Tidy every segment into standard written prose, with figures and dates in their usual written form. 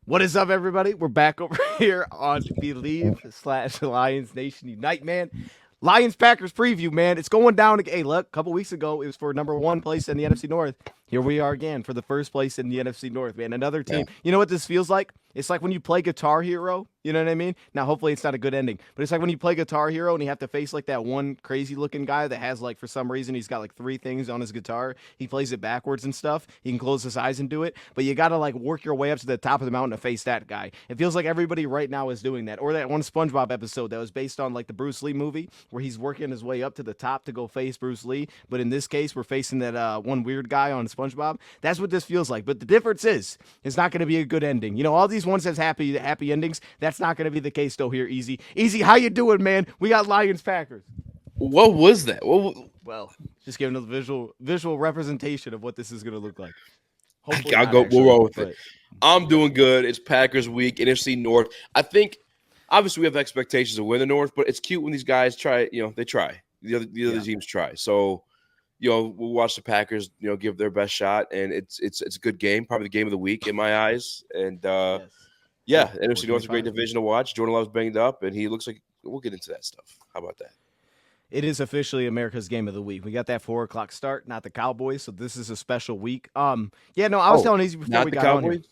What is up, everybody? We're back over here on Believe/Lions Nation Unite, man. Lions Packers preview, man. It's going down. Hey, look, a couple weeks ago, it was for number one place in the NFC North. Here we are again for the first place in the NFC North, man. Another Yeah. team. You know what this feels like? It's like when you play Guitar Hero. You know what I mean? Now, hopefully, it's not a good ending, but it's like when you play Guitar Hero and you have to face like that one crazy looking guy that has like, for some reason, he's got like three things on his guitar. He plays it backwards and stuff. He can close his eyes and do it, but you got to like work your way up to the top of the mountain to face that guy. It feels like everybody right now is doing that. Or that one SpongeBob episode that was based on like the Bruce Lee movie where he's working his way up to the top to go face Bruce Lee. But in this case, we're facing that one weird guy on SpongeBob. That's what this feels like. But the difference is, it's not going to be a good ending. You know, all these ones has happy endings. That's not going to be the case though here, Easy. Easy, how you doing, man? We got Lions Packers. What was that? Well, just giving a visual representation of what this is going to look like. Hopefully I'll not go. We'll actually, roll with it. but I'm doing good. It's Packers week, NFC North. I think obviously we have expectations to win the North, but it's cute when these guys try. They try. The other Yeah. teams try. So we'll watch the Packers. Give their best shot, and it's a good game. Probably the game of the week in my eyes. And yes. yeah, Yeah, NFC North is a great 425. division to watch. Jordan Love's banged up, and he looks like we'll get into that stuff. How about that? It is officially America's game of the week. We got that 4 o'clock start, not the Cowboys, so this is a special week. Yeah, no, I was Oh, telling Easy before not we the got on here. Cowboys.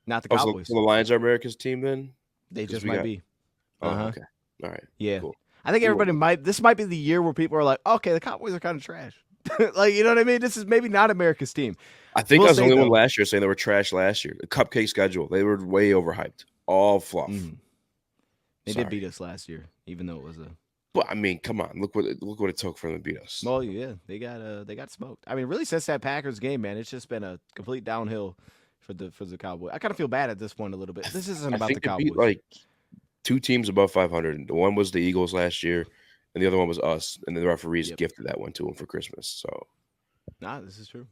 Not the Oh, so Cowboys. the Lions are America's team then? They 'Cause just we might got. be. Oh, Uh huh. okay. All right. Yeah. Cool. I think We everybody will. might. This might be the year where people are like, okay, the Cowboys are kind of trash. Like, you know what I mean? This is maybe not America's team. I think We'll I was the say only one though. last year saying they were trash last year. The cupcake schedule. They were way overhyped. All fluff. Mhm. They did Sorry. beat us last year, even though it was a. But I mean, come on. Look what it took for them to beat us. Well, yeah, they got smoked. I mean, really since that Packers game, man, it's just been a complete downhill for the Cowboys. I kind of feel bad at this point a little bit. This isn't I about the think they beat Cowboys. like two teams above 500. The one was the Eagles last year, and the other one was us. And the referees Yep. gifted that one to them for Christmas. So Nah, this is true.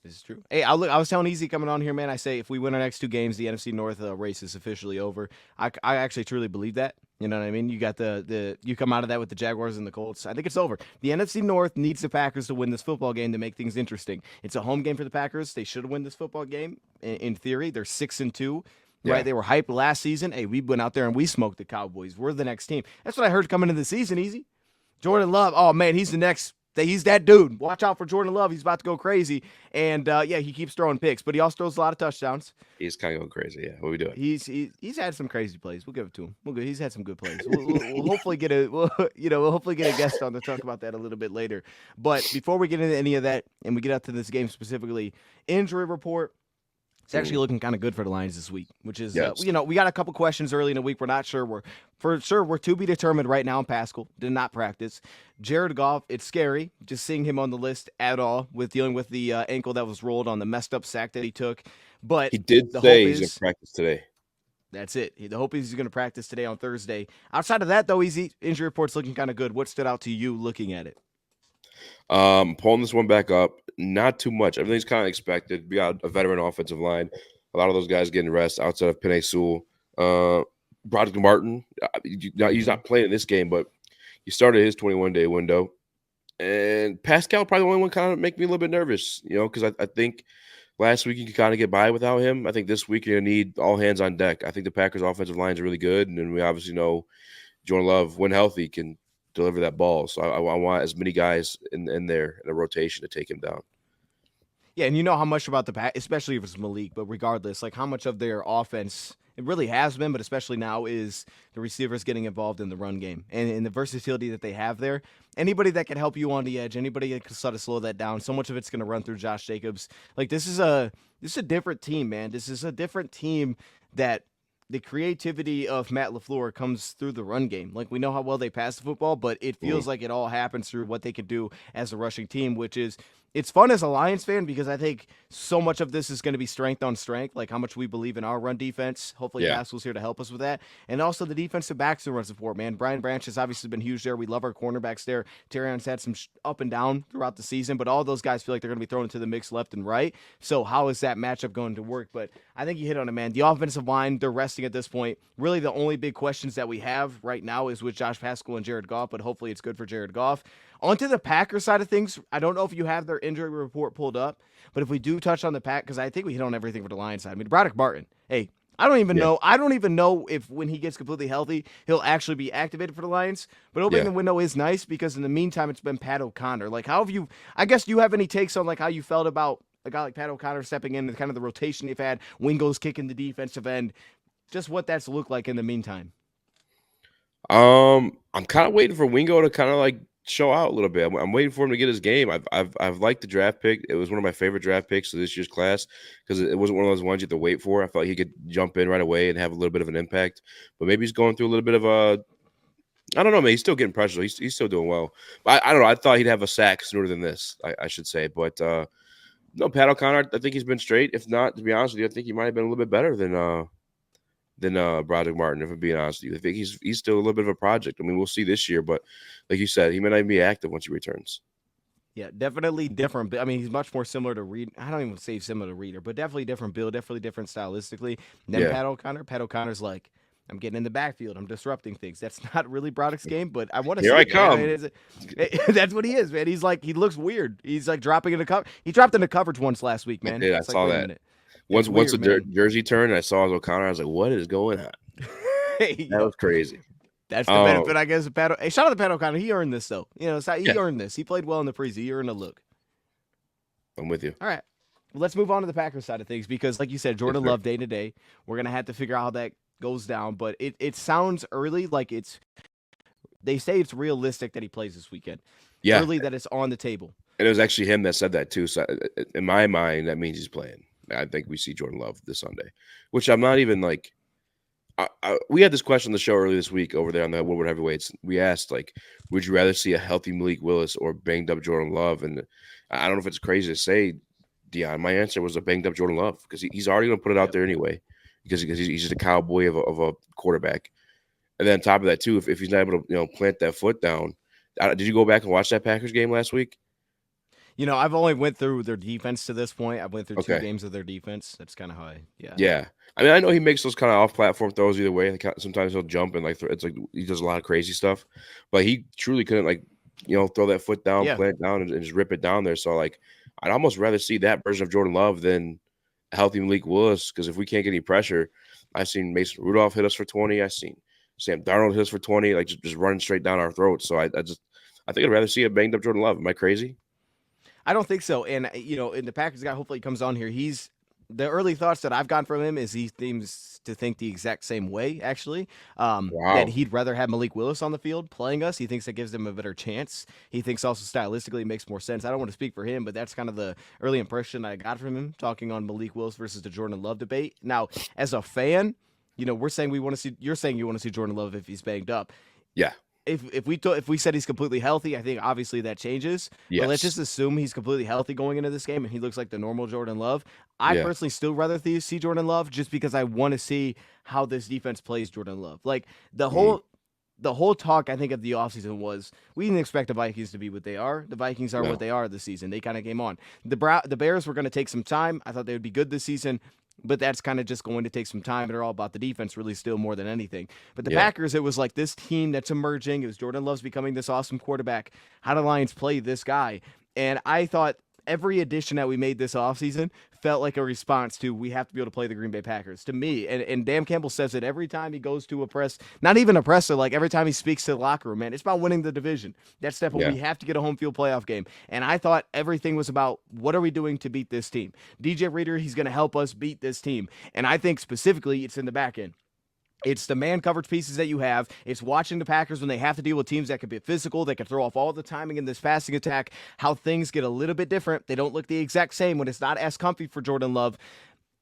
This is true. Hey, I was telling Easy coming on here, man. I say if we win our next two games, the NFC North race is officially over. I actually truly believe that. You know what I mean? You got you come out of that with the Jaguars and the Colts. I think it's over. The NFC North needs the Packers to win this football game to make things interesting. It's a home game for the Packers. They should win this football game. In theory, they're 6-2. yeah. Right? They were hyped last season. Hey, we went out there and we smoked the Cowboys. We're the next team. That's what I heard coming into the season. Easy. Jordan Love. Oh man, he's the next. He's that dude. Watch out for Jordan Love. He's about to go crazy. And yeah, he keeps throwing picks, but he also throws a lot of touchdowns. He's kind of going crazy. Yeah. What are we doing? He's had some crazy plays. We'll give it to him. He's had some good plays. We'll hopefully get we'll hopefully get a guest on to talk about that a little bit later. But before we get into any of that and we get out to this game specifically, injury report. It's actually looking kind of good for the Lions this week, which is, Yes. we got a couple questions early in the week. We're not sure. We're to be determined right now. Pascal did not practice. Jared Goff, it's scary just seeing him on the list at all with dealing with the ankle that was rolled on the messed up sack that he took. But He did the hope say he's going to is practice today. that's it. The hope is he's going to practice today on Thursday. Outside of that, though, easy injury report's looking kind of good. What stood out to you looking at it? Pulling this one back up, not too much. Everything's kind of expected. We got a veteran offensive line. A lot of those guys getting rest outside of Penei Sewell. Broderick Martin, he's not playing in this game, but he started his 21-day window. And Pascal probably the only one kind of make me a little bit nervous, because I think last week you could kind of get by without him. I think this week you're going to need all hands on deck. I think the Packers' offensive line is really good, and then we obviously know Jordan Love, when healthy, can deliver that ball. So I want as many guys in there in a rotation to take him down. Yeah, and you know how much about the pack, especially if it's Malik, but regardless, like how much of their offense it really has been, but especially now is the receivers getting involved in the run game and the versatility that they have there. Anybody that can help you on the edge, anybody that can sort of slow that down. So much of it's going to run through Josh Jacobs. Like this is a different team, man. This is a different team that the creativity of Matt LaFleur comes through the run game. Like we know how well they pass the football, but it feels like it all happens through what they can do as a rushing team, which is it's fun as a Lions fan because I think so much of this is going to be strength on strength, like how much we believe in our run defense. Hopefully, Yeah. Pascal's here to help us with that. And also the defensive backs and run support, man. Brian Branch has obviously been huge there. We love our cornerbacks there. Terrion's had some up and down throughout the season, but all those guys feel like they're going to be thrown into the mix left and right. So how is that matchup going to work? But I think you hit on it, man. The offensive line, they're resting at this point. Really, the only big questions that we have right now is with Josh Pascal and Jared Goff, but hopefully it's good for Jared Goff. Onto the Packers side of things, I don't know if you have their injury report pulled up, but if we do touch on the Pack, because I think we hit on everything for the Lions side. I mean, Broderick Martin, hey, I don't even Yeah, know. I don't even know if when he gets completely healthy, he'll actually be activated for the Lions. But opening yeah. the window is nice because in the meantime, it's been Pat O'Connor. Like, how have you? I guess you have any takes on like how you felt about a guy like Pat O'Connor stepping in and kind of the rotation they've had, Wingo's kicking the defensive end, just what that's looked like in the meantime. I'm kind of waiting for Wingo to kind of like show out a little bit. I'm waiting for him to get his game. I've liked the draft pick. It was one of my favorite draft picks of this year's class because it wasn't one of those ones you have to wait for. I felt like he could jump in right away and have a little bit of an impact. But maybe he's going through a little bit of a I don't know, man. He's still getting pressure. He's still doing well. But I don't know. I thought he'd have a sack sooner than this. I should say. But no, Pat O'Connor. I think he's been straight. If not, to be honest with you, I think he might have been a little bit better than Broderick Martin, if I'm being honest with you. I think he's still a little bit of a project. I mean, we'll see this year, but like you said, he may not even be active once he returns. Yeah, definitely different. I mean, he's much more similar to Reed. I don't even say similar to Reader, but definitely different build, definitely different stylistically than Yeah. Pat O'Connor. Pat O'Connor's like, I'm getting in the backfield. I'm disrupting things. That's not really Broderick's game, but I want to Here see I it, man. I mean, come. that's what he is, man. He's like, he looks weird. He's like dropping into cover. He dropped into coverage once last week, I man. did. I It's like, saw wait a that. minute. It's Once weird, the man. jersey turned and I saw O'Connor, I was like, what is going on? Hey, That yo, was crazy. that's the Um, benefit, I guess, of Pat. Hey, shout out to Pat O'Connor. He earned this, though. You know, he yeah, earned this. He played well in the preseason. He earned a look. I'm with you. All right. Well, let's move on to the Packers side of things because, like you said, Yes, Jordan sir. Love day to day. We're gonna have to figure out how that goes down, but it sounds early like it's. They say it's realistic that he plays this weekend. Yeah, Early that it's on the table. and it was actually him that said that too. So in my mind, that means he's playing. I think we see Jordan Love this Sunday, which I'm not even like. We had this question on the show earlier this week over there on the Woodward Heavyweights. We asked, like, would you rather see a healthy Malik Willis or banged up Jordan Love? And I don't know if it's crazy to say, Dion. My answer was a banged up Jordan Love because he's already going to put it out Yep. there anyway because he's just a cowboy of a quarterback. And then on top of that, too, if he's not able to plant that foot down, did you go back and watch that Packers game last week? You know, I've only went through their defense to this point. I went through two Okay. games of their defense. That's kind of how yeah. Yeah. I mean, I know he makes those kind of off-platform throws either way. Sometimes he'll jump and like it's like he does a lot of crazy stuff, but he truly couldn't throw that foot down, Yeah. plant it down, and just rip it down there. So like, I'd almost rather see that version of Jordan Love than a healthy Malik Willis because if we can't get any pressure, I've seen Mason Rudolph hit us for 20. I've seen Sam Darnold hit us for 20, like just running straight down our throats. So I think I'd rather see a banged up Jordan Love. Am I crazy? I don't think so. And in the Packers guy, hopefully he comes on here. He's the early thoughts that I've gotten from him is he seems to think the exact same way, actually. That Wow. he'd rather have Malik Willis on the field playing us. He thinks that gives him a better chance. He thinks also stylistically it makes more sense. I don't want to speak for him, but that's kind of the early impression I got from him talking on Malik Willis versus the Jordan Love debate. Now, as a fan, we're saying we want to see. You're saying you want to see Jordan Love if he's banged up. Yeah. If we said he's completely healthy, I think obviously that changes. But let's Yes. just assume he's completely healthy going into this game and he looks like the normal Jordan Love. I Yeah. personally still rather see Jordan Love just because I want to see how this defense plays Jordan Love. Like Mhm. the whole talk I think of the offseason was we didn't expect the Vikings to be what they are. The Vikings are No. what they are this season. They kind of came on. The Bears were going to take some time. I thought they would be good this season. But that's kind of just going to take some time. They're all about the defense, really, still more than anything. But the Yeah. Packers, it was like this team that's emerging. It was Jordan Love's becoming this awesome quarterback. How do Lions play this guy? And I thought every addition that we made this offseason felt like a response to we have to be able to play the Green Bay Packers. To me, and Dan Campbell says it every time he goes to a press, not even a presser, like every time he speaks to the locker room, man, it's about winning the division. That's step one. Yeah. We have to get a home field playoff game. And I thought everything was about what are we doing to beat this team? DJ Reader, he's going to help us beat this team. And I think specifically it's in the back end. It's the man coverage pieces that you have. It's watching the Packers when they have to deal with teams that can be physical, that can throw off all the timing in this passing attack, how things get a little bit different. They don't look the exact same when it's not as comfy for Jordan Love.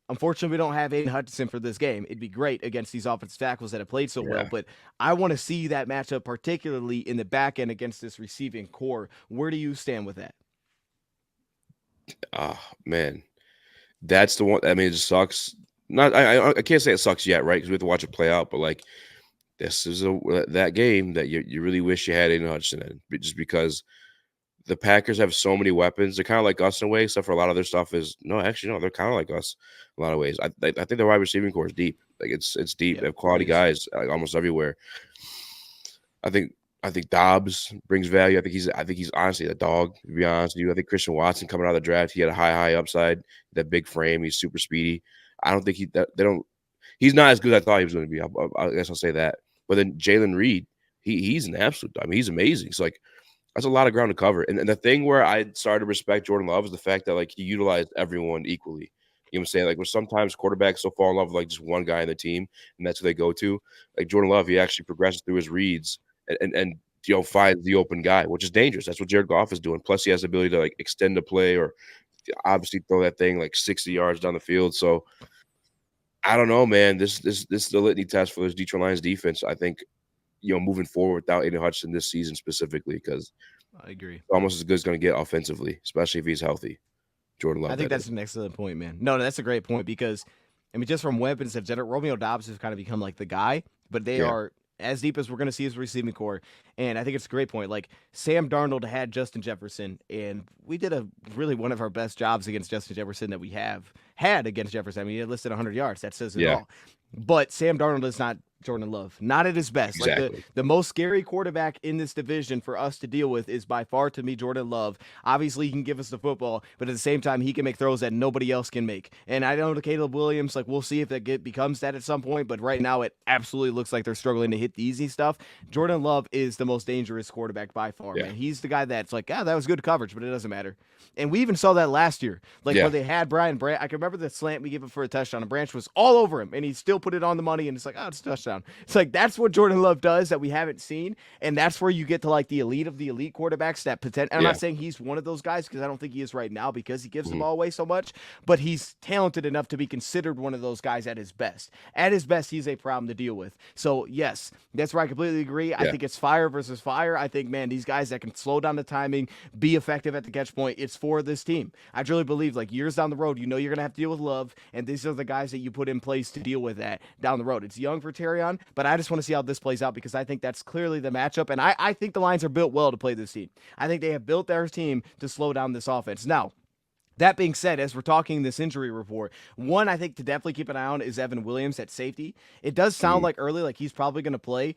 Unfortunately, we don't have Aiden Hutchinson for this game. It'd be great against these offensive tackles that have played so well, Yeah. but I want to see that matchup, particularly in the back end against this receiving core. Where do you stand with that? Oh man. That's the one. I mean, it just sucks. Not I can't say it sucks yet, right? Because we have to watch it play out. But like, this is that game that you really wish you had Aiden Hutchinson in, just because the Packers have so many weapons. They're kind of like us in a way, except for a lot of their stuff is no, actually no, they're kind of like us in a lot of ways. I think the wide receiving core is deep. Like it's deep. Yeah, They have quality it is. guys like almost everywhere. I think Dobbs brings value. I think he's honestly a dog, to be honest with you. I think Christian Watson coming out of the draft, he had a high upside, that big frame, he's super speedy. I don't think they don't He's not as good as I thought he was going to be. I guess I'll say that. But then Jalen Reed, he's an absolute. I mean, he's amazing. It's like that's a lot of ground to cover. And the thing where I started to respect Jordan Love is the fact that like he utilized everyone equally. You know what I'm saying? Like where sometimes quarterbacks so fall in love with like just one guy in the team, and that's who they go to. Like Jordan Love, he actually progresses through his reads and finds the open guy, which is dangerous. That's what Jared Goff is doing. Plus, he has the ability to like extend the play or obviously throw that thing like 60 yards down the field. So I don't know, man. This is the litany test for this Detroit Lions defense. I think moving forward without Aiden Hutchinson this season specifically, because I agree. almost as good as going to get offensively, especially if he's healthy. Jordan Love. I think that's an excellent point, man. No, that's a great point because, I mean, just from weapons of general, Romeo Dobbs has kind of become like the guy, but they are as deep as we're going to see his receiving core. And I think it's a great point. Like Sam Darnold had Justin Jefferson, and we did one of our best jobs against Justin Jefferson that we have had against Jefferson. I mean, he had listed 100 yards. That says it all. But Sam Darnold is not Jordan Love, not at his best. Exactly. Like the most scary quarterback in this division for us to deal with is by far to me Jordan Love. Obviously, he can give us the football, but at the same time, he can make throws that nobody else can make. And I know Caleb Williams, like we'll see if that becomes that at some point, but right now it absolutely looks like they're struggling to hit the easy stuff. Jordan Love is the most dangerous quarterback by far, man. He's the guy that's like, that was good coverage, but it doesn't matter. And we even saw that last year. Like when they had Brian Branch, I can remember the slant we gave him for a touchdown, and Branch was all over him, and he still put it on the money, and it's like, it's a touchdown. It's like that's what Jordan Love does that we haven't seen, and that's where you get to like the elite of the elite quarterbacks that potential. I'm not saying he's one of those guys because I don't think he is right now because he gives the ball away so much, but he's talented enough to be considered one of those guys at his best. At his best, he's a problem to deal with. So yes, that's where I completely agree. I think it's fire versus fire. I think, man, these guys that can slow down the timing, be effective at the catch point, it's for this team. I truly believe like years down the road, you're going to have to deal with Love, and these are the guys that you put in place to deal with that down the road. It's young for Terrion, but I just want to see how this plays out because I think that's clearly the matchup, and I think the Lions are built well to play this team. I think they have built their team to slow down this offense. Now, that being said, as we're talking this injury report, one I think to definitely keep an eye on is Evan Williams at safety. It does sound like early, like he's probably going to play.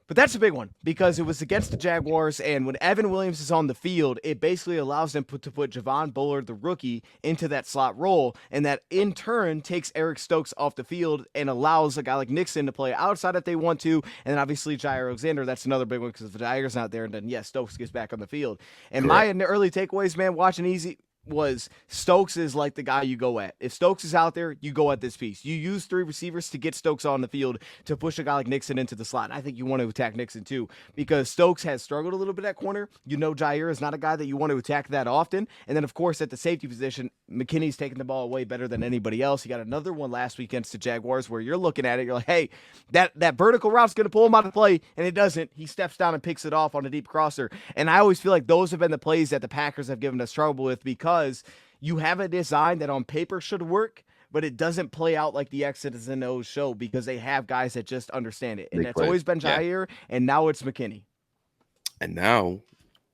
But that's a big one because it was against the Jaguars, and when Evan Williams is on the field, it basically allows them to put Javon Bullard, the rookie, into that slot role, and that in turn takes Eric Stokes off the field and allows a guy like Nixon to play outside if they want to, and then obviously Jair Alexander, that's another big one because if the Jair's not there, then yes, Stokes gets back on the field. And my early takeaways, man, watching easy was Stokes is like the guy you go at. If Stokes is out there, you go at this piece. You use three receivers to get Stokes on the field to push a guy like Nixon into the slot. And I think you want to attack Nixon too because Stokes has struggled a little bit at corner. Jair is not a guy that you want to attack that often. And then, of course, at the safety position, McKinney's taking the ball away better than anybody else. He got another one last week against the Jaguars where you're looking at it, you're like, hey, that vertical route's going to pull him out of play, and it doesn't. He steps down and picks it off on a deep crosser. And I always feel like those have been the plays that the Packers have given us trouble with because you have a design that on paper should work, but it doesn't play out like the X's and O's show because they have guys that just understand it. And that's always been Jair, and now it's McKinney. And now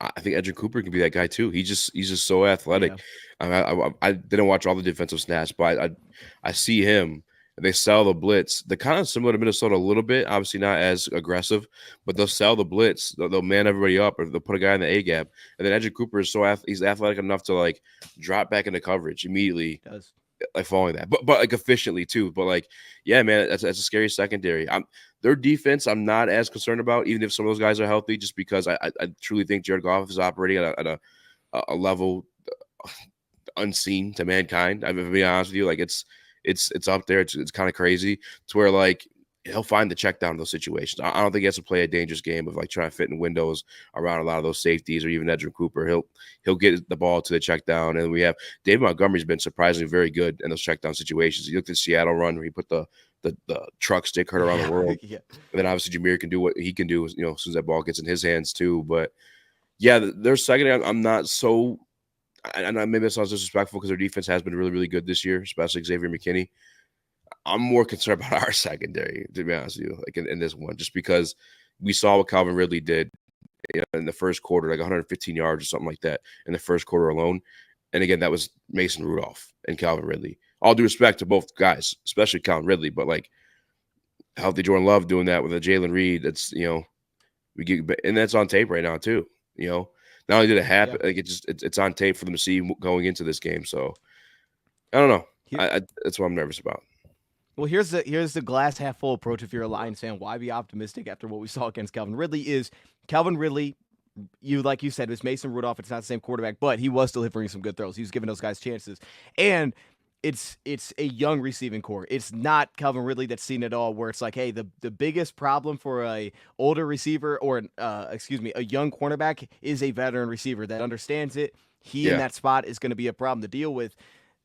I think Edgerrin Cooper can be that guy too. He's just so athletic. Yeah. I didn't watch all the defensive snaps, but I see him. They sell the blitz. They're kind of similar to Minnesota a little bit. Obviously not as aggressive, but they'll sell the blitz. They'll man everybody up, or they'll put a guy in the A gap. And then Edgerrin Cooper is he's athletic enough to like drop back into coverage immediately, like following that, but like efficiently too. But like, yeah, man, that's a scary secondary. Their defense, I'm not as concerned about, even if some of those guys are healthy, just because I truly think Jared Goff is operating at a level unseen to mankind. I'm gonna be honest with you, like it's up there. It's kind of crazy to where like he'll find the check down in those situations. I don't think he has to play a dangerous game of like trying to fit in windows around a lot of those safeties or even Edgerrin Cooper. He'll get the ball to the check down. And we have David Montgomery's been surprisingly very good in those check down situations. You looked at Seattle run where he put the truck stick heard around the world. And then obviously Jameer can do what he can do, as soon as that ball gets in his hands too. But yeah, their secondary, I'm not so. And maybe that sounds disrespectful because their defense has been really, really good this year, especially Xavier McKinney. I'm more concerned about our secondary, to be honest with you, like in this one, just because we saw what Calvin Ridley did in the first quarter, like 115 yards or something like that in the first quarter alone. And again, that was Mason Rudolph and Calvin Ridley. All due respect to both guys, especially Calvin Ridley, but like healthy Jordan Love doing that with a Jalen Reed, that's, we get, and that's on tape right now too, Not only did it happen, like it's on tape for them to see going into this game. So I don't know. That's what I'm nervous about. Well, here's the glass half full approach. If you're a Lions fan, why be optimistic after what we saw against Calvin Ridley? Is Calvin Ridley, like you said, it was Mason Rudolph. It's not the same quarterback, but he was delivering some good throws. He was giving those guys chances, and it's a young receiving core. It's not Calvin Ridley that's seen it all. Where it's like, hey, the biggest problem for a older receiver or a young cornerback is a veteran receiver that understands it. He in Yeah, that spot is going to be a problem to deal with.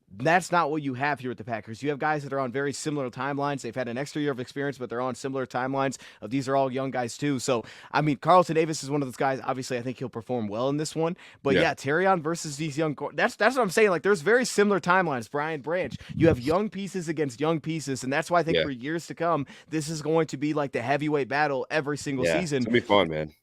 That's not what you have here with the Packers. You have guys that are on very similar timelines. They've had an extra year of experience, but they're on similar timelines. These are all young guys too. So, I mean, Carlton Davis is one of those guys. Obviously, I think he'll perform well in this one. But yeah, yeah, Terrion versus these young. That's what I'm saying. Like, there's very similar timelines. Brian Branch. You have young pieces against young pieces, and that's why I think yeah, for years to come, this is going to be like the heavyweight battle every single yeah. It's season. gonna be fun, man.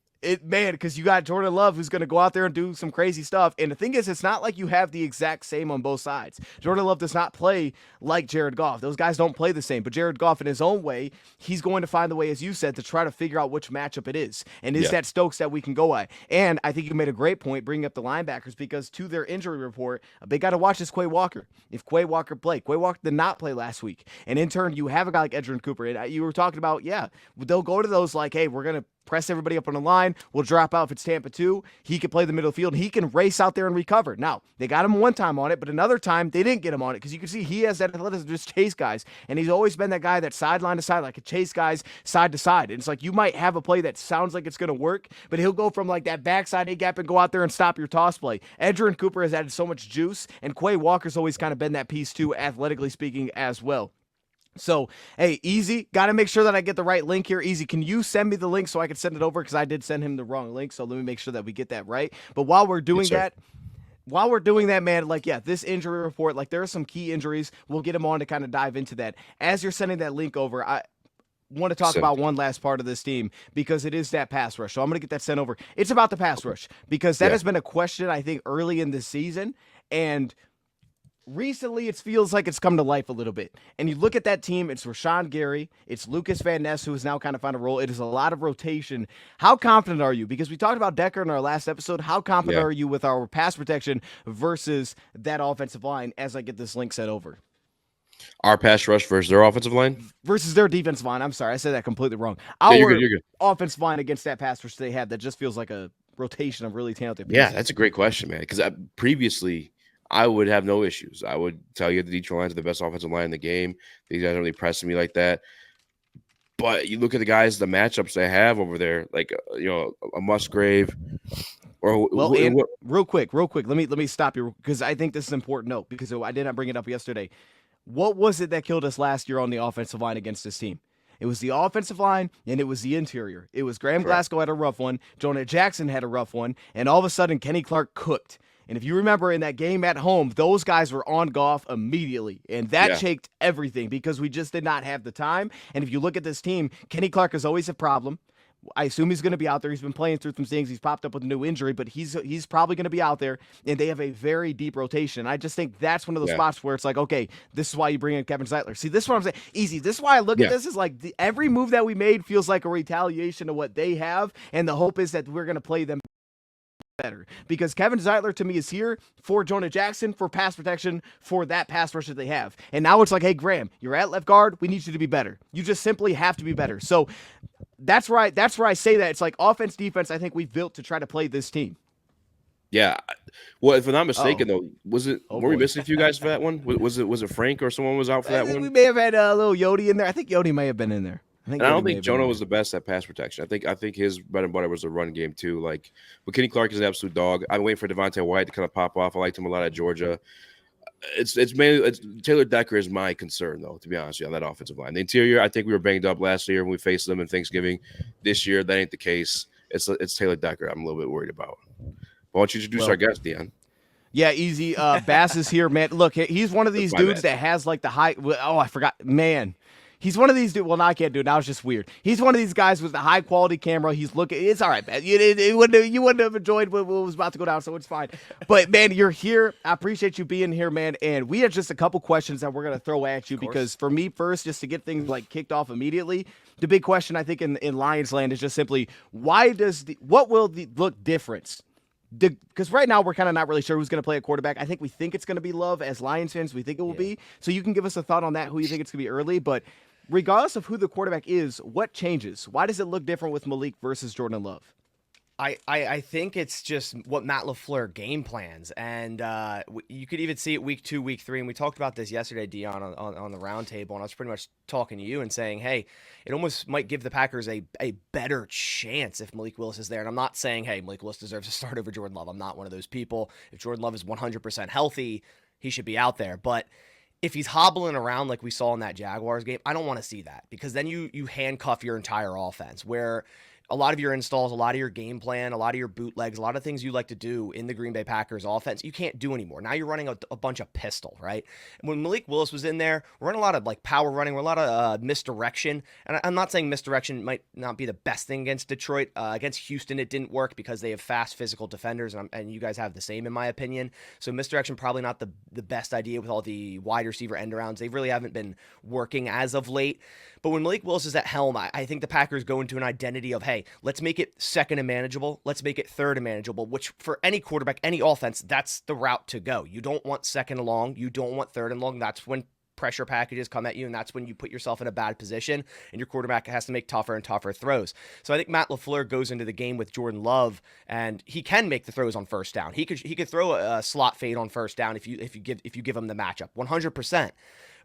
Man, because you got Jordan Love who's going to go out there and do some crazy stuff. And the thing is, it's not like you have the exact same on both sides. Jordan Love does not play like Jared Goff. Those guys don't play the same. But Jared Goff, in his own way, he's going to find the way, as you said, to try to figure out which matchup it is. And is Yeah, that Stokes that we can go at? And I think you made a great point bringing up the linebackers because to their injury report, a big guy to watch is Quay Walker. If Quay Walker played, Quay Walker did not play last week. And in turn, you have a guy like Edgerrin Cooper. And you were talking about, yeah, they'll go to those like, hey, we're going to press everybody up on the line. We'll drop out if it's Tampa 2. He can play the middle of the field. And he can race out there and recover. Now, they got him one time on it, but another time they didn't get him on it because you can see he has that athleticism to just chase guys. And he's always been that guy that sideline to side, like can chase guys side to side. And it's like you might have a play that sounds like it's going to work, but he'll go from like that backside A gap and go out there and stop your toss play. Edgerrin Cooper has added so much juice, and Quay Walker's always kind of been that piece too, athletically speaking, as well. So, hey, Easy, got to make sure that I get the right link here. Easy, can you send me the link so I can send it over? Because I did send him the wrong link. So let me make sure that we get that right. But yes, sir. while we're doing that, man, like, yeah, this injury report, like, there are some key injuries. We'll get them on to kind of dive into that. As you're sending that link over, I want to talk Send about it. one last part of this team because it is that pass rush. So I'm going to get that sent over. It's about the pass rush because that Yeah, has been a question, I think, early in this season. And recently it feels like it's come to life a little bit. And you look at that team, it's Rashawn Gary, it's Lucas Van Ness, who has now kind of found a role. It is a lot of rotation. How confident are you? Because we talked about Decker in our last episode. How confident yeah. are you with our pass protection versus that offensive line as I get this link set over? Our pass rush versus their offensive line. Versus their defensive line. I'm sorry, I said that completely wrong. Yeah, you're Our good. You're good. offensive line against that pass rush they have that just feels like a rotation of really talented Yeah, pieces. that's a great question, man. Because previously, I would have no issues. I would tell you the Detroit Lions are the best offensive line in the game. These guys aren't really pressing me like that. But you look at the guys, the matchups they have over there, like a Musgrave, or Well, and real quick, let me stop you because I think this is an important note because I did not bring it up yesterday. What was it that killed us last year on the offensive line against this team? It was the offensive line and it was the interior. It was Graham correct. Glasgow had a rough one, Jonah Jackson had a rough one, and all of a sudden Kenny Clark cooked. And if you remember in that game at home, those guys were on Goff immediately. And that Yeah, changed everything because we just did not have the time. And if you look at this team, Kenny Clark is always a problem. I assume he's going to be out there. He's been playing through some things. He's popped up with a new injury, but he's probably going to be out there. And they have a very deep rotation. I just think that's one of those yeah, spots where it's like, okay, this is why you bring in Kevin Zeitler. See, this is what I'm saying. Easy. This is why I look at yeah, this is like every move that we made feels like a retaliation of what they have, and the hope is that we're going to play them better because Kevin Zeitler to me is here for Jonah Jackson for pass protection for that pass rush that they have. And now it's like, hey, Graham, you're at left guard. We need you to be better. You just simply have to be better. So that's right. That's where I say that it's like offense, defense. I think we've built to try to play this team. yeah. Well, if I'm not Oh, mistaken, though, was it oh were we boy. missing a few guys for that one? Was it Frank or someone was out for I that think we one? may have had a little Yodi in there. I think Yodi may have been in there. I think And I Yodi don't may think have been in Jonah there. was the best at pass protection. I think his bread and butter was the run game too. Like, but Kenny Clark is an absolute dog. I'm waiting for Devontae White to kind of pop off. I liked him a lot at Georgia. It's mainly Taylor Decker is my concern though, to be honest with you, on that offensive line. The interior, I think we were banged up last year when we faced them in Thanksgiving. This year, that ain't the case. It's Taylor Decker I'm a little bit worried about. Why don't you introduce Well, our guest, Dion? yeah, easy. Bass is here, man. Look, he's one of these My dudes bad. that has like the high. Oh, I forgot, man. He's one of these dudes. Well, no, I can't do it. Now it's just weird. He's one of these guys with the high quality camera. He's looking. It's all right, man. You wouldn't have enjoyed what was about to go down, so it's fine. But man, you're here. I appreciate you being here, man. And we have just a couple questions that we're gonna throw at you because for me, first, just to get things like kicked off immediately, the big question I think in Lions land is just simply what will the look difference because right now we're kind of not really sure who's going to play at quarterback. I think we think it's going to be Love as Lions fans. We think it will be. So you can give us a thought on that, who you think it's going to be early. But regardless of who the quarterback is, what changes? Why does it look different with Malik versus Jordan Love? I think it's just what Matt LaFleur game plans, and you could even see it week 2, week 3, and we talked about this yesterday, Dion, on the roundtable, and I was pretty much talking to you and saying, hey, it almost might give the Packers a better chance if Malik Willis is there, and I'm not saying, hey, Malik Willis deserves to start over Jordan Love. I'm not one of those people. If Jordan Love is 100% healthy, he should be out there, but if he's hobbling around like we saw in that Jaguars game, I don't want to see that, because then you handcuff your entire offense, where a lot of your installs, a lot of your game plan, a lot of your bootlegs, a lot of things you like to do in the Green Bay Packers offense, you can't do anymore. Now you're running a bunch of pistol, right? And when Malik Willis was in there, we're running a lot of like power running, we're a lot of misdirection. And I'm not saying misdirection might not be the best thing against Detroit. Against Houston, it didn't work because they have fast physical defenders, and you guys have the same in my opinion. So misdirection probably not the best idea with all the wide receiver end arounds. They really haven't been working as of late. But when Malik Willis is at helm, I think the Packers go into an identity of, hey, let's make it second and manageable. Let's make it third and manageable, which for any quarterback, any offense, that's the route to go. You don't want second and long. You don't want third and long. That's when pressure packages come at you, and that's when you put yourself in a bad position, and your quarterback has to make tougher and tougher throws. So I think Matt LaFleur goes into the game with Jordan Love, and he can make the throws on first down. He could throw a slot fade on first down if you give him the matchup 100%.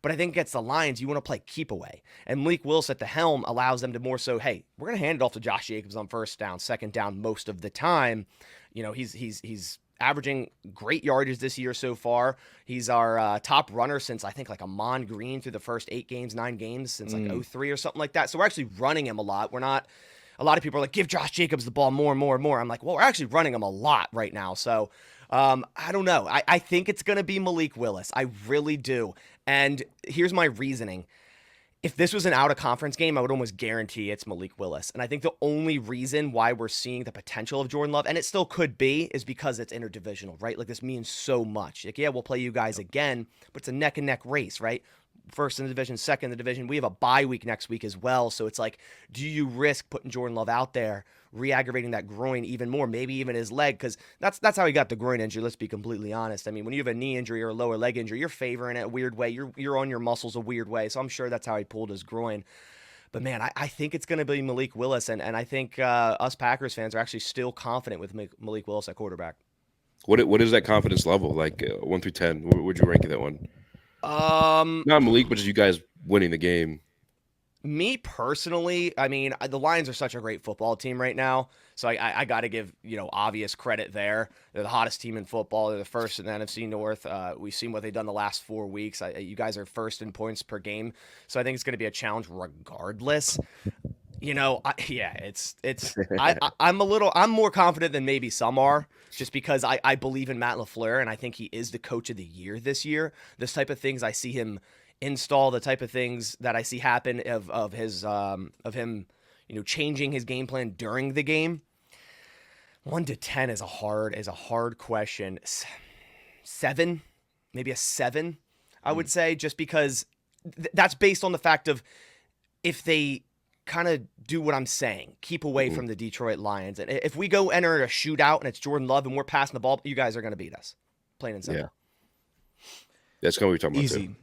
But I think against the Lions, you want to play keep away. And Malik Willis at the helm allows them to more so, hey, we're going to hand it off to Josh Jacobs on first down, second down most of the time. You know, he's averaging great yardage this year so far. He's our top runner since, I think, like Amon Green through the first 9 games since like 03 or something like that. So we're actually running him a lot. We're not – a lot of people are like, give Josh Jacobs the ball more and more and more. I'm like, well, we're actually running him a lot right now. So I don't know. I think it's going to be Malik Willis. I really do. And here's my reasoning. If this was an out-of-conference game, I would almost guarantee it's Malik Willis. And I think the only reason why we're seeing the potential of Jordan Love, and it still could be, is because it's interdivisional, right? Like, this means so much. Like, yeah, we'll play you guys again, but it's a neck-and-neck race, right? First in the division, second in the division. We have a bye week next week as well. So it's like, do you risk putting Jordan Love out there, re-aggravating that groin even more, maybe even his leg? Because that's how he got the groin injury, let's be completely honest. I mean, when you have a knee injury or a lower leg injury, you're favoring it a weird way. You're on your muscles a weird way. So I'm sure that's how he pulled his groin. But, man, I think it's going to be Malik Willis, and I think us Packers fans are actually still confident with Malik Willis at quarterback. What is that confidence level, like 1 through 10? Where would you rank that one? Not Malik, but just you guys winning the game. Me personally, I mean, the Lions are such a great football team right now, so I got to give, obvious credit there. They're the hottest team in football. They're the first in the NFC North. We've seen what they've done the last 4 weeks. You guys are first in points per game, so I think it's going to be a challenge regardless. I'm more confident than maybe some are, just because I believe in Matt LaFleur, and I think he is the coach of the year this year. This type of things I see him install, the type of things that I see happen of him, changing his game plan during the game. 1 to 10 is a hard question. 7, maybe a 7, I would say, just because that's based on the fact of if they kind of do what I'm saying, keep away from the Detroit Lions. And if we go enter a shootout and it's Jordan Love and we're passing the ball, you guys are going to beat us. Plain and simple. Yeah. That's kind of what we're talking about. Easy. Too.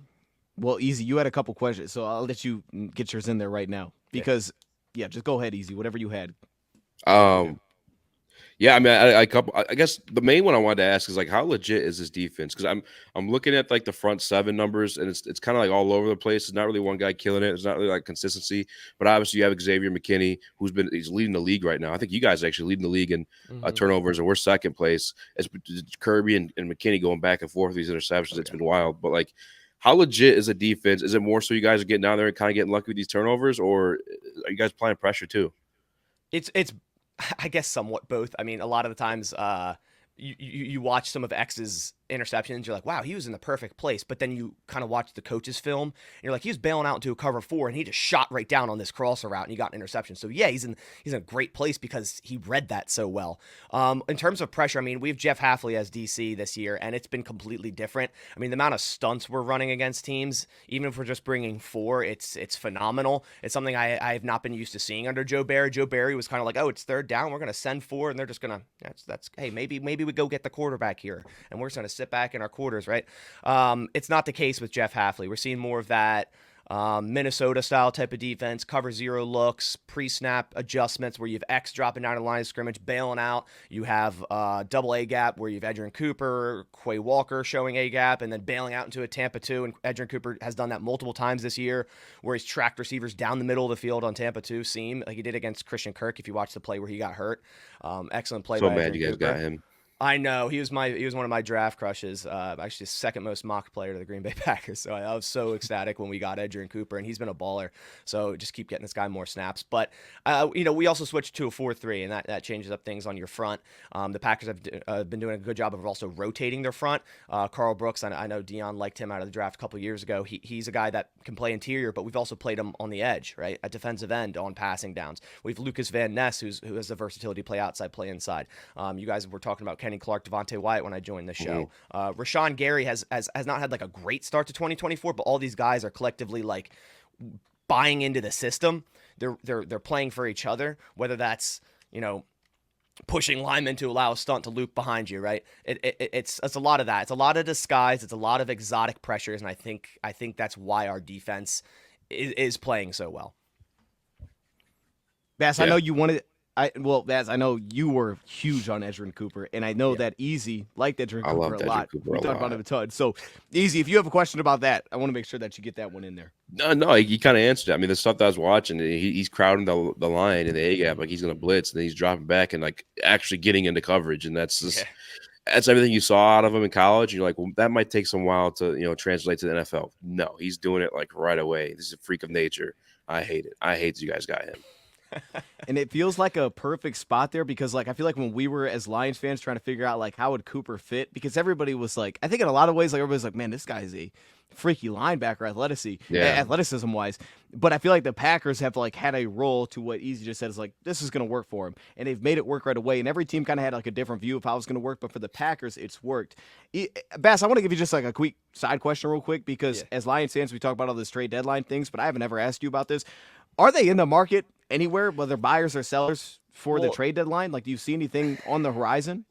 Well, Easy, you had a couple questions, so I'll let you get yours in there right now. Because, just go ahead, Easy, whatever you had. Yeah, I mean, I guess the main one I wanted to ask is, like, how legit is this defense? Because I'm looking at, like, the front 7 numbers, and it's kind of like all over the place. It's not really one guy killing it. It's not really like consistency. But obviously, you have Xavier McKinney, he's leading the league right now. I think you guys are actually leading the league in turnovers, and we're second place. It's Kirby and McKinney going back and forth with these interceptions. It's been wild. But, like, how legit is the defense? Is it more so you guys are getting down there and kind of getting lucky with these turnovers, or are you guys applying pressure too? It's I guess somewhat both. I mean, a lot of the times you watch some of X's interceptions, you're like, wow, he was in the perfect place. But then you kind of watch the coach's film, and you're like, he was bailing out into a cover 4, and he just shot right down on this crosser route, and he got an interception. So yeah, he's in a great place because he read that so well. In terms of pressure, I mean, we have Jeff Hafley as DC this year, and it's been completely different. I mean, the amount of stunts we're running against teams, even if we're just bringing 4, it's phenomenal. It's something I have not been used to seeing under Joe Barry. Joe Barry was kind of like, oh, it's third down, we're going to send 4, and they're just going to, that's hey, maybe we go get the quarterback here, and we're just going to sit back in our quarters, right? It's not the case with Jeff Hafley. We're seeing more of that Minnesota style type of defense, cover 0 looks, pre-snap adjustments where you have X dropping down the line of scrimmage, bailing out. You have double A gap where you have Edgerrin Cooper, Quay Walker showing A gap, and then bailing out into a Tampa 2. And Edgerrin Cooper has done that multiple times this year, where he's tracked receivers down the middle of the field on Tampa 2 seam, like he did against Christian Kirk. If you watch the play where he got hurt, excellent play. So by mad Edgerrin you guys Cooper. got him. I know he was one of my draft crushes. Actually, second most mock player to the Green Bay Packers. So I was so ecstatic when we got Edgerrin Cooper, and he's been a baller. So just keep getting this guy more snaps. But we also switched to a 4-3, and that changes up things on your front. The Packers have been doing a good job of also rotating their front. Carl Brooks, I know Dion liked him out of the draft a couple of years ago. He's a guy that can play interior, but we've also played him on the edge, right, at defensive end on passing downs. We have Lucas Van Ness, who has the versatility to play outside, play inside. You guys were talking about Kenny Clark, Devontae Wyatt when I joined the show. Rashawn Gary has not had like a great start to 2024, but all these guys are collectively like buying into the system. They're playing for each other, whether that's, pushing linemen to allow a stunt to loop behind you, right? It's a lot of that. It's a lot of disguise. It's a lot of exotic pressures, and I think that's why our defense is playing so well. Bass, I know you wanted. Bass, I know you were huge on Edgerrin Cooper, and I know that Easy liked Edgerrin Cooper a lot. We talked about him a ton. So, Easy, if you have a question about that, I want to make sure that you get that one in there. No, he kind of answered it. I mean, the stuff that I was watching, he's crowding the line in the A gap like he's going to blitz, and then he's dropping back and like actually getting into coverage, and that's just that's everything you saw out of him in college. And you're like, well, that might take some while to translate to the NFL. No, he's doing it like right away. This is a freak of nature. I hate it. I hate that you guys got him. And it feels like a perfect spot there because, like, I feel like when we were as Lions fans trying to figure out, like, how would Cooper fit, because everybody was like, I think in a lot of ways, like, everybody's like, man, this guy's a freaky linebacker athleticism-wise. But I feel like the Packers have, like, had a role to what Easy just said is, like, this is going to work for him. And they've made it work right away. And every team kind of had, like, a different view of how it's going to work. But for the Packers, it's worked. Bass, I want to give you just, like, a quick side question real quick because as Lions fans, we talk about all this trade deadline things, but I haven't ever asked you about this. Are they in the market anywhere, whether buyers or sellers, for the trade deadline? Like, do you see anything on the horizon?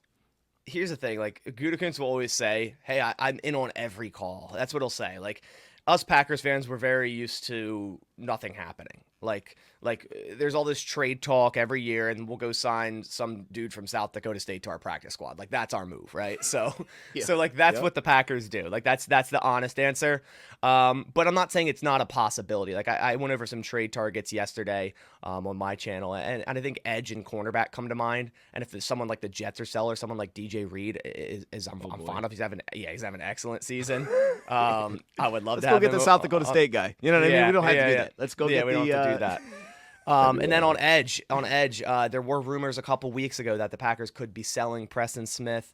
Here's the thing. Like, Gutekunst will always say, hey, I'm in on every call. That's what he'll say. Like, us Packers fans, we're very used to nothing happening. Like there's all this trade talk every year, and we'll go sign some dude from South Dakota State to our practice squad. Like, that's our move, right? So, that's what the Packers do. Like, that's the honest answer. But I'm not saying it's not a possibility. Like, I went over some trade targets yesterday on my channel, and I think edge and cornerback come to mind. And if there's someone like the Jets or seller, someone like DJ Reed I'm fond of. He's having an excellent season. I would love to have get the South Dakota State guy. You know what I mean? We don't have to do that. Let's go get we don't have to do that. And then on edge, there were rumors a couple weeks ago that the Packers could be selling Preston Smith.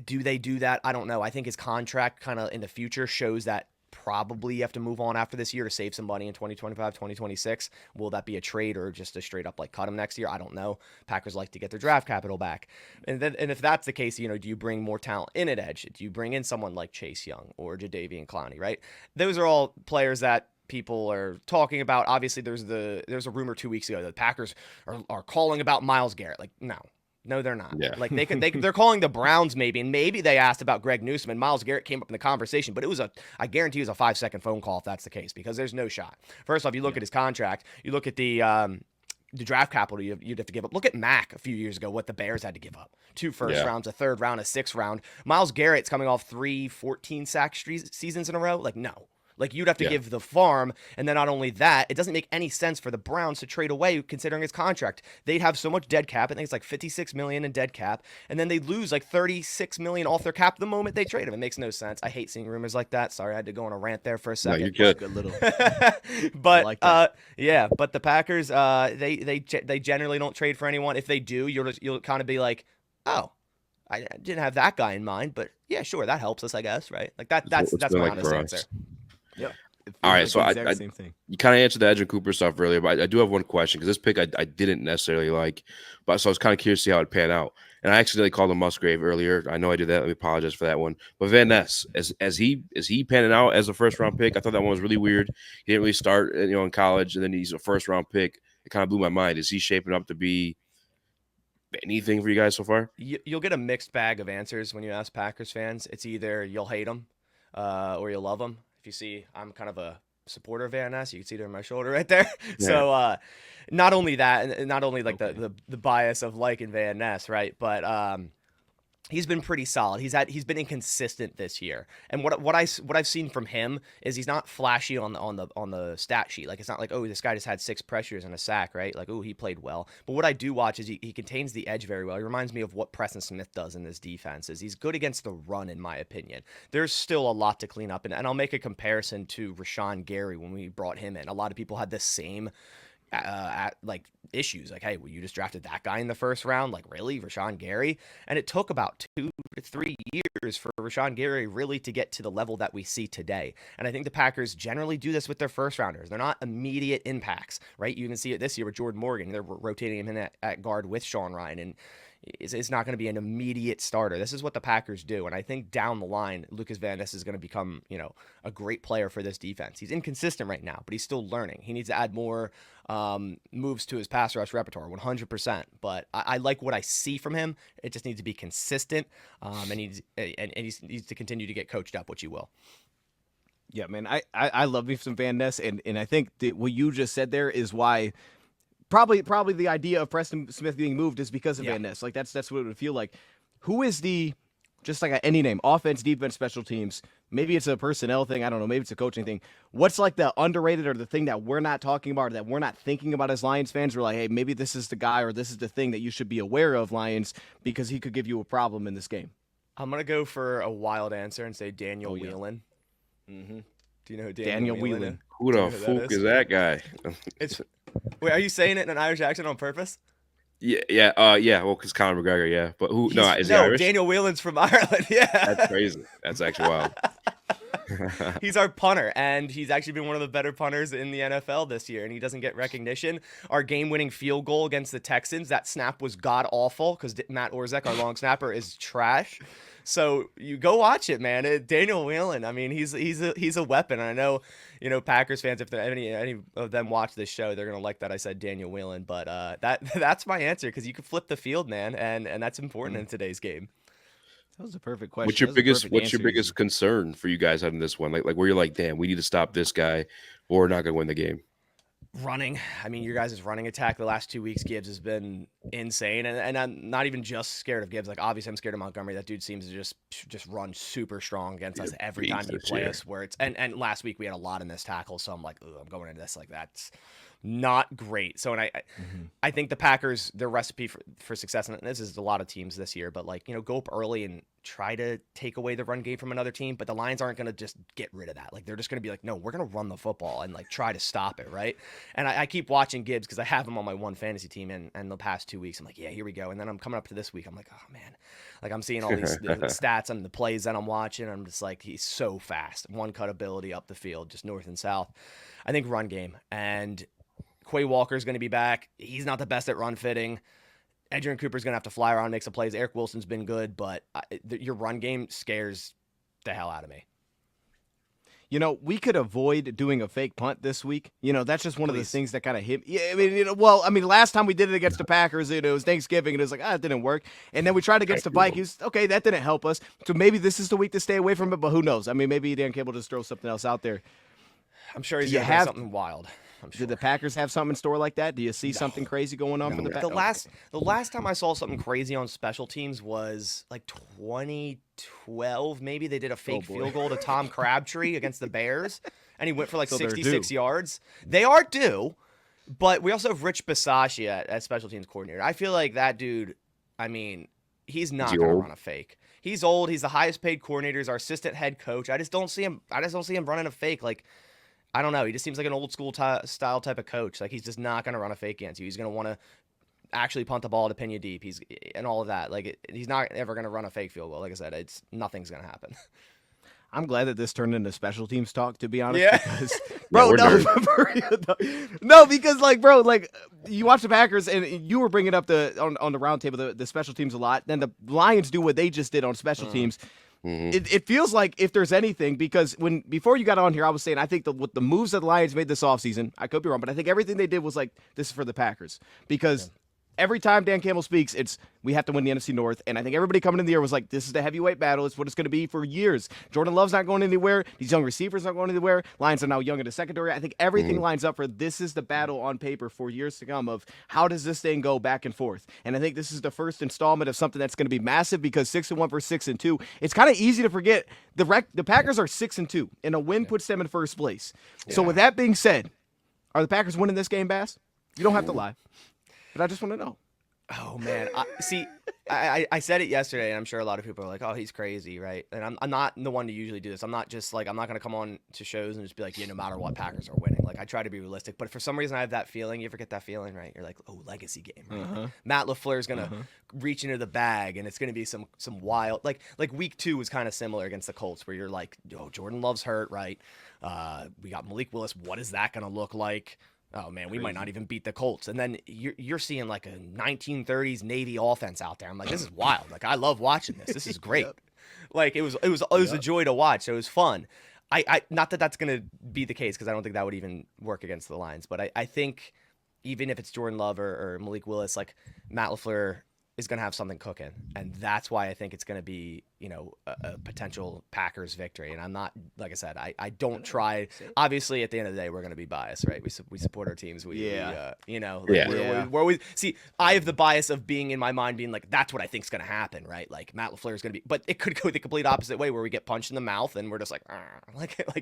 Do they do that? I don't know. I think his contract kind of in the future shows that probably you have to move on after this year to save some money in 2025, 2026. Will that be a trade or just a straight up like cut him next year? I don't know. Packers like to get their draft capital back. And if that's the case, do you bring more talent in at edge? Do you bring in someone like Chase Young or Jadeveon Clowney, right? Those are all players that people are talking about. Obviously, there's a rumor 2 weeks ago that the Packers are calling about Myles Garrett. Like, no, they're not. Yeah. Like they're calling the Browns maybe, and maybe they asked about Greg Newsome, and Myles Garrett came up in the conversation, but I guarantee it was a 5-second phone call if that's the case, because there's no shot. First off, you look at his contract, you look at the draft capital you'd have to give up. Look at Mack a few years ago, what the Bears had to give up. 2 first rounds, a third round, a 6th round. Myles Garrett's coming off 3 14-sack seasons in a row. Like, no. Like, you'd have to give the farm, and then not only that, it doesn't make any sense for the Browns to trade away considering his contract. They'd have so much dead cap. I think it's like $56 million in dead cap, and then they'd lose like $36 million off their cap the moment they trade him. It makes no sense. I hate seeing rumors like that. Sorry, I had to go on a rant there for a second. No, you're good. Good little. But but the Packers, they generally don't trade for anyone. If they do, you'll kind of be like, oh, I didn't have that guy in mind, but yeah, sure, that helps us, I guess, right? Like that. It's That's been my like honest for answer. us. Yep. It All feels right, like so the exact same thing. you kind of answered the Edgerrin Cooper stuff earlier, but I do have one question because this pick I didn't necessarily like, but so I was kind of curious to see how it pan out. And I accidentally called him Musgrave earlier. I know I did that. Let me apologize for that one. But Van Ness, as he panning out as a first round pick? I thought that one was really weird. He didn't really start, in college, and then he's a first round pick. It kind of blew my mind. Is he shaping up to be anything for you guys so far? You'll get a mixed bag of answers when you ask Packers fans. It's either you'll hate him, or you'll love him. If you see, I'm kind of a supporter of Van Ness. You can see it on my shoulder right there. Yeah. So not only that, and not only like Okay. the bias of liking Van Ness, right? But he's been pretty solid. He's been inconsistent this year. And what I've seen from him is he's not flashy on the stat sheet. Like it's not like, oh, this guy just had 6 pressures and a sack, right? Like, oh, he played well. But what I do watch is he contains the edge very well. He reminds me of what Preston Smith does in this defense. Is he's good against the run, in my opinion. There's still a lot to clean up, and I'll make a comparison to Rashawn Gary when we brought him in. A lot of people had the same like issues, like, hey, well, you just drafted that guy in the first round, like, really, Rashawn Gary? And it took about 2 to 3 years for Rashawn Gary really to get to the level that we see today. And I think the Packers generally do this with their first rounders. They're not immediate impacts, right? You can see it this year with Jordan Morgan. They're rotating him in at guard with Sean Ryan, and it's not going to be an immediate starter. This is what the Packers do. And I think down the line, Lucas Van Ness is going to become, a great player for this defense. He's inconsistent right now, but he's still learning. He needs to add more moves to his pass rush repertoire, 100%. But I like what I see from him. It just needs to be consistent, and he needs to continue to get coached up, which he will. Yeah, man, I love me some Van Ness, and I think that what you just said there is why probably the idea of Preston Smith being moved is because of Van Ness. Like that's what it would feel like. Who is just like any name, offense, defense, special teams? Maybe it's a personnel thing. I don't know. Maybe it's a coaching thing. What's like the underrated or the thing that we're not talking about, or that we're not thinking about as Lions fans? We're like, hey, maybe this is the guy, or this is the thing that you should be aware of, Lions, because he could give you a problem in this game. I'm going to go for a wild answer and say Daniel Oh, yeah. Whelan. Mm-hmm. Do you know who Daniel Whelan Whelan. is? Who Do the you know who fuck that is that guy? Wait, are you saying it in an Irish accent on purpose? Yeah. Well, because Conor McGregor, yeah. But who? No, is he No, Irish? Daniel Whelan's from Ireland. Yeah. That's crazy. That's actually wild. He's our punter, and he's actually been one of the better punters in the NFL this year, and he doesn't get recognition. Our game-winning field goal against the Texans, that snap was god-awful because Matt Orzech, our long snapper, is trash. So you go watch it, man. Daniel Whelan, I mean, he's a weapon. And I know, Packers fans, if any of them watch this show, they're gonna like that I said Daniel Whelan. But that's my answer, because you can flip the field, man, and that's important in today's game. That was a perfect question. What's your That was a perfect biggest answer. concern for you guys out in this one? Like where you're like, damn, we need to stop this guy, or we're not gonna win the game. Running. I mean, your guys' running attack the last 2 weeks, Gibbs, has been insane. And I'm not even just scared of Gibbs. Like, obviously, I'm scared of Montgomery. That dude seems to just run super strong against us every time he plays. And last week we had a lot in this tackle, so I'm like, I'm going into this like that's not great. So, and I think the Packers, their recipe for success, and this is a lot of teams this year, but like, go up early and try to take away the run game from another team. But the Lions aren't going to just get rid of that. Like, they're just going to be like, no, we're going to run the football and like try to stop it, right? And I keep watching Gibbs because I have him on my one fantasy team, and the past 2 weeks I'm like, yeah, here we go. And then I'm coming up to this week, I'm like, oh man, like I'm seeing all these the stats and the plays that I'm watching. I'm just like, he's so fast, one cut ability up the field, just north and south. I think run game, and Quay Walker's going to be back. He's not the best at run fitting. Edgerrin Cooper's going to have to fly around and make some plays. Eric Wilson's been good, but your run game scares the hell out of me. We could avoid doing a fake punt this week. That's just one of the things that kind of hit. Yeah, I mean, last time we did it against the Packers, it was Thanksgiving, and it was like, it didn't work. And then we tried against the Vikings. Okay, that didn't help us. So maybe this is the week to stay away from it, but who knows? I mean, maybe Dan Campbell just throw something else out there. I'm sure he's going to have something wild. Did the Packers have something in store like that? Do you see something crazy going on for the Packers? The last time I saw something crazy on special teams was like 2012. Maybe they did a fake field goal to Tom Crabtree against the Bears, and he went for like 66 yards. They are due, but we also have Rich Bisaccia at special teams coordinator. I feel like that dude, I mean, he's not going to run a fake. He's old. He's the highest paid coordinator. He's our assistant head coach. I just don't see him running a fake. Like, I don't know. He just seems like an old school style type of coach. Like, he's just not going to run a fake against you. He's going to want to actually punt the ball to pin you deep. And all of that. Like he's not ever going to run a fake field goal. Like I said, nothing's going to happen. I'm glad that this turned into special teams talk, to be honest. Yeah. Because, Yeah, bro, we're no, nerds. no, because like, bro, like you watch the Packers and you were bringing up on the round table the special teams a lot. Then the Lions do what they just did on special teams. Mm-hmm. It feels like if there's anything, because before you got on here, I was saying I think with the moves that the Lions made this offseason, I could be wrong, but I think everything they did was like, this is for the Packers. Because every time Dan Campbell speaks, it's we have to win the NFC North. And I think everybody coming in the year was like, this is the heavyweight battle. It's what it's going to be for years. Jordan Love's not going anywhere. These young receivers aren't going anywhere. Lions are now young in the secondary. I think everything lines up for this is the battle on paper for years to come of how does this thing go back and forth. And I think this is the first installment of something that's going to be massive because 6-1 versus 6-2. It's kind of easy to forget the Packers are 6-2 and a win puts them in first place. So with that being said, are the Packers winning this game, Bass? You don't have to lie. But I just want to know. Oh man, I said it yesterday, and I'm sure a lot of people are like, "Oh, he's crazy," right? And I'm not the one to usually do this. I'm not gonna come on to shows and just be like, "Yeah, no matter what, Packers are winning." Like I try to be realistic, but for some reason I have that feeling. You ever get that feeling, right? You're like, "Oh, legacy game." Right? Matt LaFleur is gonna reach into the bag, and it's gonna be some wild like week 2 was kind of similar against the Colts, where you're like, "Oh, Jordan Love's hurt, right? We got Malik Willis. What is that gonna look like?" Oh man, we might not even beat the Colts. And then you're seeing like a 1930s Navy offense out there. I'm like, this is wild. Like I love watching this. This is great. Like it was a joy to watch. So it was fun. I not that that's gonna be the case because I don't think that would even work against the Lions. But I think even if it's Jordan Love or Malik Willis, like Matt LaFleur is going to have something cooking. And that's why I think it's going to be, a potential Packers victory. And I'm not, like I said, I don't try. Obviously, at the end of the day, we're going to be biased, right? We support our teams. We're always, see, I have the bias of being in my mind being like, that's what I think is going to happen, right? Like Matt LaFleur is going to be, but it could go the complete opposite way where we get punched in the mouth and we're just like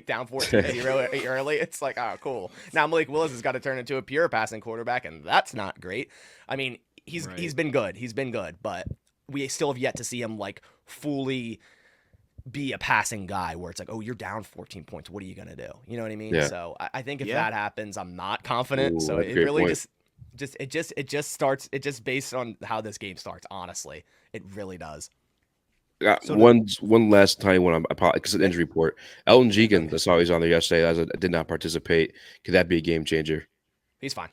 down 14-0 early. It's like, oh, cool. Now Malik Willis has got to turn into a pure passing quarterback, and that's not great. I mean, he's been good. He's been good, but we still have yet to see him like fully be a passing guy where it's like, oh, you're down 14 points. What are you gonna do? You know what I mean? Yeah. So I think if that happens, I'm not confident. Ooh, so that's a it great really point. just just based on how this game starts. Honestly, it really does. So one last time when I'm because of the injury report, Elton Jenkins, I saw he's on there yesterday. I did not participate. Could that be a game changer? He's fine.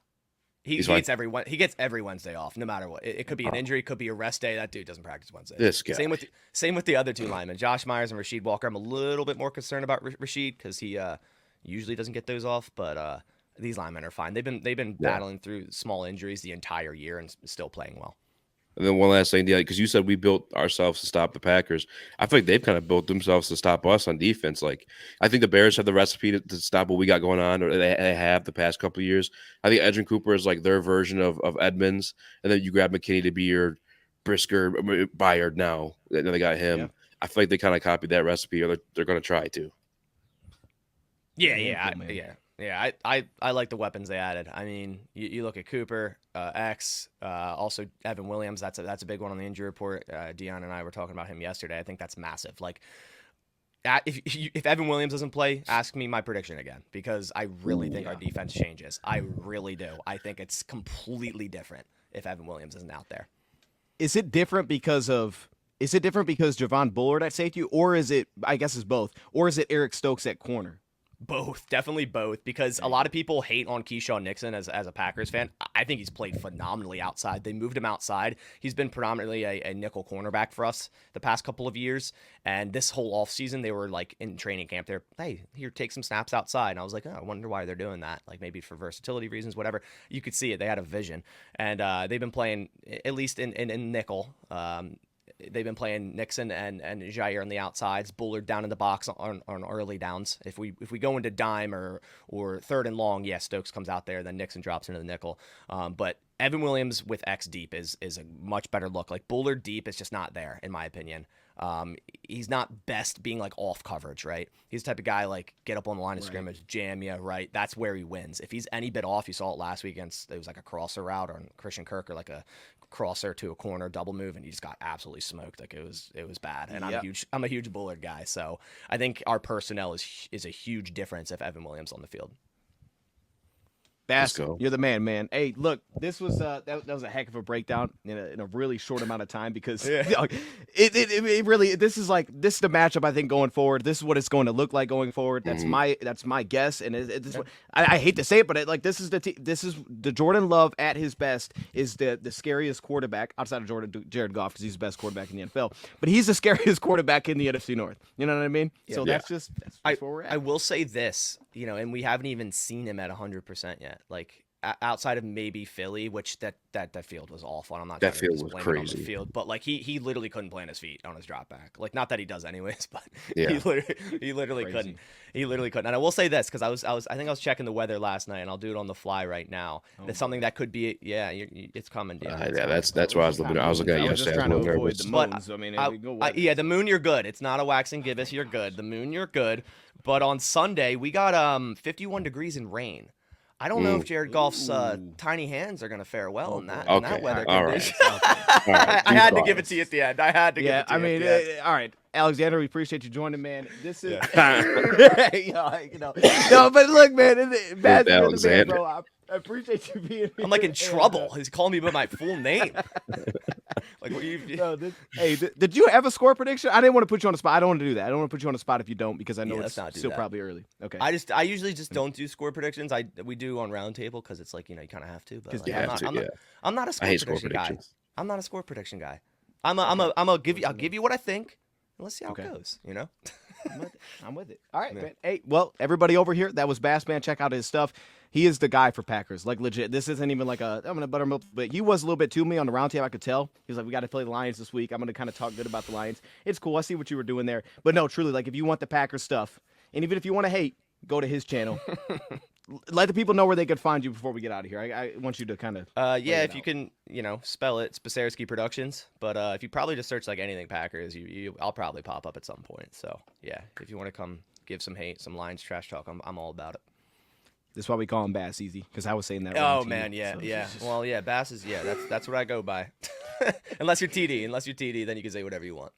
He gets every Wednesday off, no matter what. It could be an injury, it could be a rest day. That dude doesn't practice Wednesday. This guy. Same with the other two linemen, Josh Myers and Rasheed Walker. I'm a little bit more concerned about Rasheed because he usually doesn't get those off, but these linemen are fine. They've been battling through small injuries the entire year and still playing well. And then one last thing, because you said we built ourselves to stop the Packers. I feel like they've kind of built themselves to stop us on defense. Like I think the Bears have the recipe to stop what we got going on, or they have the past couple of years. I think Edgerrin Cooper is like their version of Edmonds, and then you grab McKinney to be your Brisker, Byard now. And then they got him. Yeah. I feel like they kind of copied that recipe, or they're going to try to. Yeah, I like the weapons they added. I mean, you look at Cooper, also Evan Williams. That's a big one on the injury report. Dion and I were talking about him yesterday. I think that's massive. Like, if Evan Williams doesn't play, ask me my prediction again because I really think our defense changes. I really do. I think it's completely different if Evan Williams isn't out there. Is it different because Javon Bullard at safety, or is it? I guess it's both, or is it Eric Stokes at corner? Both, definitely both, because a lot of people hate on Keyshawn Nixon as a Packers fan. I think he's played phenomenally outside. They moved him outside. He's been predominantly a nickel cornerback for us the past couple of years, and this whole offseason, they were like in training camp. They're, hey, here, take some snaps outside. And I was like, oh, I wonder why they're doing that. Like maybe for versatility reasons, whatever. You could see it. They had a vision, and they've been playing, at least in nickel, they've been playing Nixon and Jair on the outsides, Bullard down in the box on early downs. If we go into dime or third and long, Stokes comes out there, then Nixon drops into the nickel. But Evan Williams with X deep is a much better look. Like Bullard deep is just not there, in my opinion. He's not best being like off coverage, right? He's the type of guy like get up on the line of scrimmage, jam you, right? That's where he wins. If he's any bit off, you saw it last week it was like a crosser route on Christian Kirk or like a crosser to a corner double move, and he just got absolutely smoked. Like it was bad. And I'm a huge Bullard guy, so I think our personnel is a huge difference if Evan Williams on the field. Bass, go. you're the man. Hey, look, this was that was a heck of a breakdown in a really short amount of time because Yeah. you know, it really this is the matchup I think going forward. This is what it's going to look like going forward. That's my guess, and this what, I hate to say it, but this is the Jordan Love at his best is the scariest quarterback outside of Jared Goff because he's the best quarterback in the NFL, but he's the scariest quarterback in the NFC North. You know what I mean? So that's where we're at. I will say this, and we haven't even seen him at 100% yet. Like outside of maybe Philly, which that field was awful. I'm not. That trying to field was blame it on the crazy. field, but like he literally couldn't plant his feet on his drop back. Like not that he does anyways, but Yeah. he literally Crazy. couldn't. He literally couldn't. And I will say this because I think I was checking the weather last night, and I'll do it on the fly right now. It's something that could be. Yeah, it's coming. It's coming. That's why I was looking at I yesterday. was just trying to I was a little avoid nervous. the But moons. I mean, I- we go yeah, the moon, you're good. It's not a waxing gibbous, you're good. The moon, you're good. But on Sunday, we got 51 degrees and rain. I don't know if Jared Goff's tiny hands are going to fare well in that Okay. weather All right. condition. All right, I had to keep give it to you at the end. I had to give Yeah, it to I you mean, at the end. all right, Alexander, we appreciate you joining, man. This is, going. no, but look, man, Baz, you're the man, Alexander. bro. I appreciate you being. I'm like in here, trouble. and, He's calling me by my full name. Like, what you? no, did you have a score prediction? I didn't want to put you on the spot. I don't want to do that. I don't want to put you on the spot if you don't because I know Yeah, it's let's not do still that. probably early. Okay. I usually just don't do score predictions. We do on roundtable because it's like you kind of have to. But 'Cause like, you I'm, have not, to, I'm, not, I'm not a I score hate score prediction guy. predictions. I'm not a score prediction guy. I'll give you what I think. And let's see how Okay. it goes. I'm with it. All right, Yeah. man. Hey, well, everybody over here, that was Bass Man. Check out his stuff. He is the guy for Packers. Like, legit. This isn't even like I'm going to buttermilk, but he was a little bit to me on the roundtable. I could tell. He was like, we got to play the Lions this week. I'm going to kind of talk good about the Lions. It's cool. I see what you were doing there. But no, truly, like, if you want the Packers stuff, and even if you want to hate, go to his channel. Let the people know where they could find you before we get out of here. I want you to kind of. Yeah, it if you out. can, spell it, Spasersky Productions. But if you probably just search like anything Packers, I'll probably pop up at some point. So yeah, if you want to come give some hate, some Lions trash talk, I'm all about it. That's why we call him Bass Easy, because I was saying that. Oh wrong to you. man, yeah, So- yeah. Well, yeah, Bass is that's what I go by. Unless you're TD, then you can say whatever you want.